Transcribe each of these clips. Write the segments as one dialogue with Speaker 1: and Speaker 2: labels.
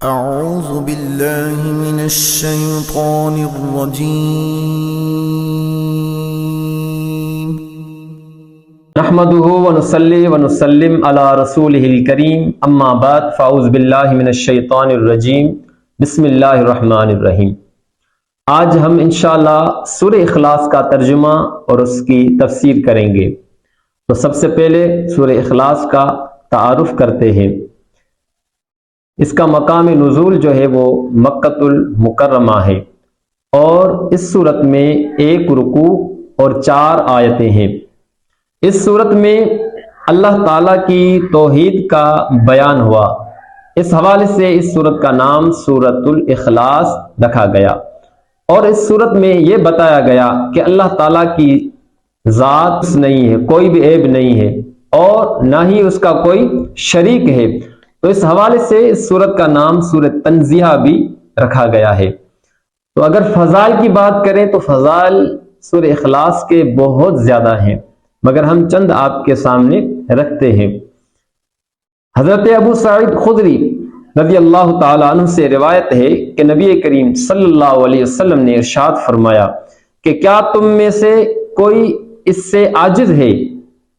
Speaker 1: أعوذ بالله من الشيطان الرجيم
Speaker 2: نحمده ونصلي ونسلم على رسوله الكريم اما بعد فاعوذ باللہ من الشیطان الرجیم بسم اللہ الرحمن الرحیم۔ آج ہم انشاءاللہ سورہ اخلاص کا ترجمہ اور اس کی تفسیر کریں گے۔ تو سب سے پہلے سورہ اخلاص کا تعارف کرتے ہیں۔ اس کا مقام نزول جو ہے وہ مکۃ المکرمہ ہے، اور اس صورت میں 1 رکوع اور 4 آیتیں ہیں۔ اس صورت میں اللہ تعالیٰ کی توحید کا بیان ہوا، اس حوالے سے اس صورت کا نام سورۃ الاخلاص رکھا گیا، اور اس صورت میں یہ بتایا گیا کہ اللہ تعالیٰ کی ذات نہیں ہے، کوئی بھی عیب نہیں ہے، اور نہ ہی اس کا کوئی شریک ہے۔ تو اس حوالے سے اس صورت کا نام سورۃ تنزیہ بھی رکھا گیا ہے۔ تو اگر فضائل کی بات کریں تو فضائل سورہ اخلاص کے بہت زیادہ ہیں، مگر ہم چند آپ کے سامنے رکھتے ہیں۔ حضرت ابو سعید خدری رضی اللہ تعالی عنہ سے روایت ہے کہ نبی کریم صلی اللہ علیہ وسلم نے ارشاد فرمایا کہ کیا تم میں سے کوئی اس سے عاجز ہے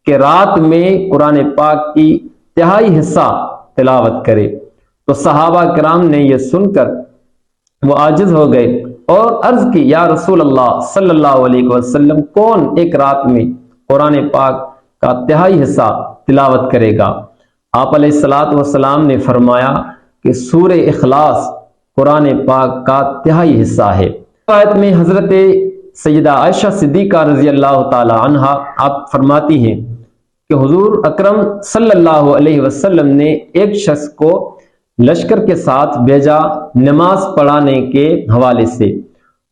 Speaker 2: کہ رات میں قرآن پاک کی تہائی حصہ تلاوت کرے؟ تو صحابہ کرام نے یہ سن کر وہ عاجز ہو گئے اور عرض کی، یا رسول اللہ صلی اللہ علیہ وسلم، کون ایک رات میں قرآن پاک کا تہائی حصہ تلاوت کرے گا؟ آپ علیہ الصلوۃ والسلام نے فرمایا کہ سورہ اخلاص قرآن پاک کا تہائی حصہ ہے۔ آیت میں حضرت سیدہ عائشہ صدیقہ رضی اللہ تعالی عنہا آپ فرماتی ہیں کہ حضور اکرم صلی اللہ علیہ وسلم نے ایک شخص کو لشکر کے ساتھ بھیجا نماز پڑھانے کے حوالے سے۔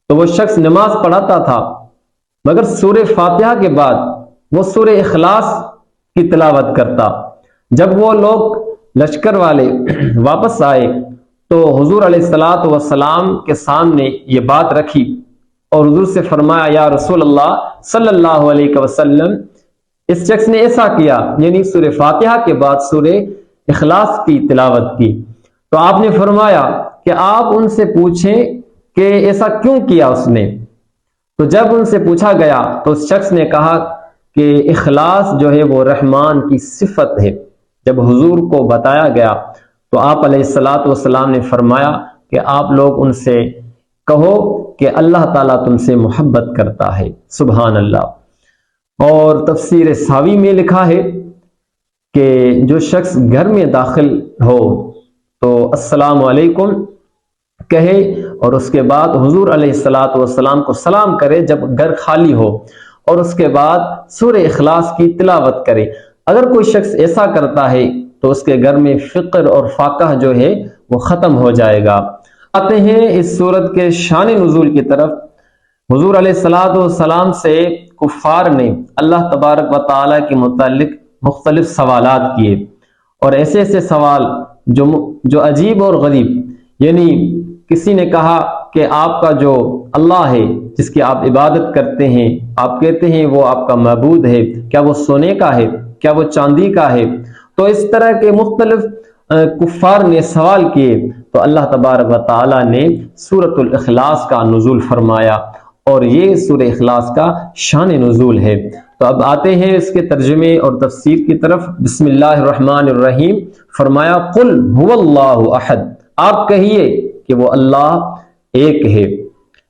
Speaker 2: تو وہ شخص نماز پڑھاتا تھا، مگر سورہ فاتحہ کے بعد وہ سورہ اخلاص کی تلاوت کرتا۔ جب وہ لوگ لشکر والے واپس آئے تو حضور علیہ الصلوۃ والسلام کے سامنے یہ بات رکھی، اور حضور سے فرمایا، یا رسول اللہ صلی اللہ علیہ وسلم، اس شخص نے ایسا کیا، یعنی سورہ فاتحہ کے بعد سورہ اخلاص کی تلاوت کی۔ تو آپ نے فرمایا کہ آپ ان سے پوچھیں کہ ایسا کیوں کیا اس نے؟ تو جب ان سے پوچھا گیا تو اس شخص نے کہا کہ اخلاص جو ہے وہ رحمان کی صفت ہے۔ جب حضور کو بتایا گیا تو آپ علیہ الصلوۃ والسلام نے فرمایا کہ آپ لوگ ان سے کہو کہ اللہ تعالیٰ تم سے محبت کرتا ہے۔ سبحان اللہ۔ اور تفسیر ساوی میں لکھا ہے کہ جو شخص گھر میں داخل ہو تو السلام علیکم کہے، اور اس کے بعد حضور علیہ الصلوۃ والسلام کو سلام کرے جب گھر خالی ہو، اور اس کے بعد سورہ اخلاص کی تلاوت کرے۔ اگر کوئی شخص ایسا کرتا ہے تو اس کے گھر میں فقر اور فاقہ جو ہے وہ ختم ہو جائے گا۔ آتے ہیں اس سورت کے شان نزول کی طرف۔ حضور علیہ الصلوۃ والسلام سے کفار نے اللہ تبارک و تعالیٰ کے متعلق مختلف سوالات کیے، اور ایسے ایسے سوال جو عجیب اور غریب، یعنی کسی نے کہا کہ آپ کا جو اللہ ہے جس کی آپ عبادت کرتے ہیں، آپ کہتے ہیں وہ آپ کا معبود ہے، کیا وہ سونے کا ہے، کیا وہ چاندی کا ہے؟ تو اس طرح کے مختلف کفار نے سوال کیے، تو اللہ تبارک و تعالیٰ نے سورۃ الاخلاص کا نزول فرمایا، اور یہ سورہ اخلاص کا شان نزول ہے۔ تو اب آتے ہیں اس کے ترجمے اور تفسیر کی طرف۔ بسم اللہ الرحمن الرحیم۔ فرمایا، قل هو اللہ احد، آپ کہیے کہ وہ اللہ ایک ہے۔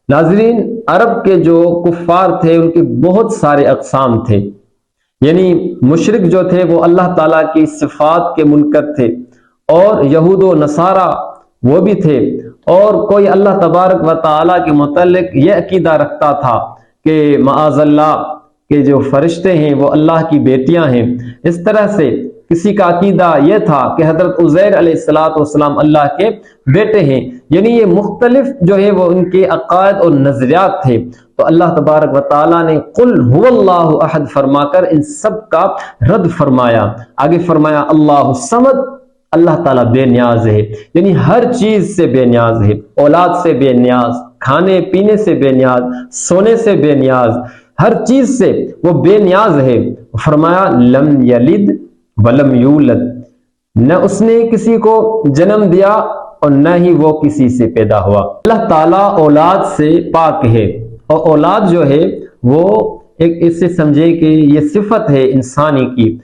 Speaker 2: ناظرین، عرب کے جو کفار تھے ان کے بہت سارے اقسام تھے، یعنی مشرک جو تھے وہ اللہ تعالیٰ کی صفات کے منکر تھے، اور یہود و نصارہ وہ بھی تھے، اور کوئی اللہ تبارک و تعالیٰ کے متعلق یہ عقیدہ رکھتا تھا کہ معاذ اللہ کہ جو فرشتے ہیں وہ اللہ کی بیٹیاں ہیں۔ اس طرح سے کسی کا عقیدہ یہ تھا کہ حضرت عزیر علیہ السلام اللہ کے بیٹے ہیں، یعنی یہ مختلف جو ہے وہ ان کے عقائد اور نظریات تھے۔ تو اللہ تبارک و تعالیٰ نے قل هو اللہ احد فرما کر ان سب کا رد فرمایا۔ آگے فرمایا، اللہ الصمد، اللہ تعالیٰ بے نیاز ہے، یعنی ہر چیز سے بے نیاز ہے، اولاد سے بے نیاز، کھانے پینے سے بے نیاز، سونے سے بے نیاز، ہر چیز سے وہ بے نیاز ہے۔ فرمایا، لم یلد ولم یولد، نہ اس نے کسی کو جنم دیا اور نہ ہی وہ کسی سے پیدا ہوا۔ اللہ تعالیٰ اولاد سے پاک ہے، اور اولاد جو ہے وہ ایک اس سے سمجھے کہ یہ صفت ہے انسانی کی،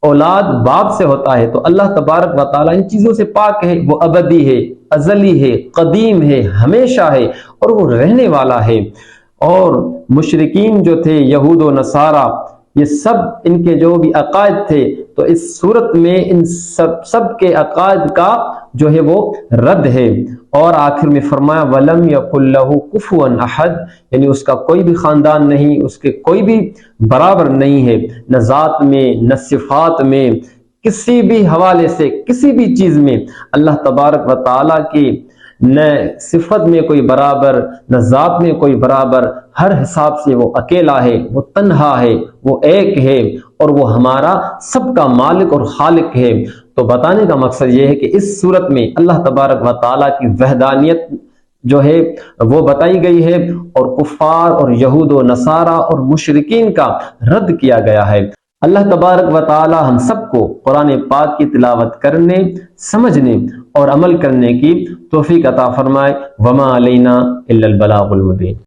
Speaker 2: اولاد باپ سے ہوتا ہے، تو اللہ تبارک و تعالیٰ ان چیزوں سے پاک ہے، وہ ابدی ہے، ازلی ہے، قدیم ہے، ہمیشہ ہے، اور وہ رہنے والا ہے۔ اور مشرکین جو تھے یہود و نصارہ، یہ سب ان کے جو بھی عقائد تھے، تو اس صورت میں ان سب کے عقائد کا جو ہے وہ رد ہے۔ اور آخر میں فرمایا وَلَمْ يَكُنْ لَهُ كُفُوًا أَحَدٌ، یعنی اس کا کوئی بھی خاندان نہیں، اس کے کوئی بھی برابر نہیں ہے، نہ ذات میں نہ صفات میں، کسی بھی حوالے سے کسی بھی چیز میں اللہ تبارک و تعالیٰ کی نہ صفت میں کوئی برابر، نہ ذات میں کوئی برابر، ہر حساب سے وہ اکیلا ہے، وہ تنہا ہے، وہ ایک ہے، اور وہ ہمارا سب کا مالک اور خالق ہے۔ تو بتانے کا مقصد یہ ہے کہ اس صورت میں اللہ تبارک و تعالیٰ کی وحدانیت جو ہے وہ بتائی گئی ہے، اور کفار اور یہود و نصارہ اور مشرکین کا رد کیا گیا ہے۔ اللہ تبارک و تعالی ہم سب کو قرآن پاک کی تلاوت کرنے، سمجھنے اور عمل کرنے کی توفیق عطا فرمائے۔ وما علینا الا البلاغ المبین۔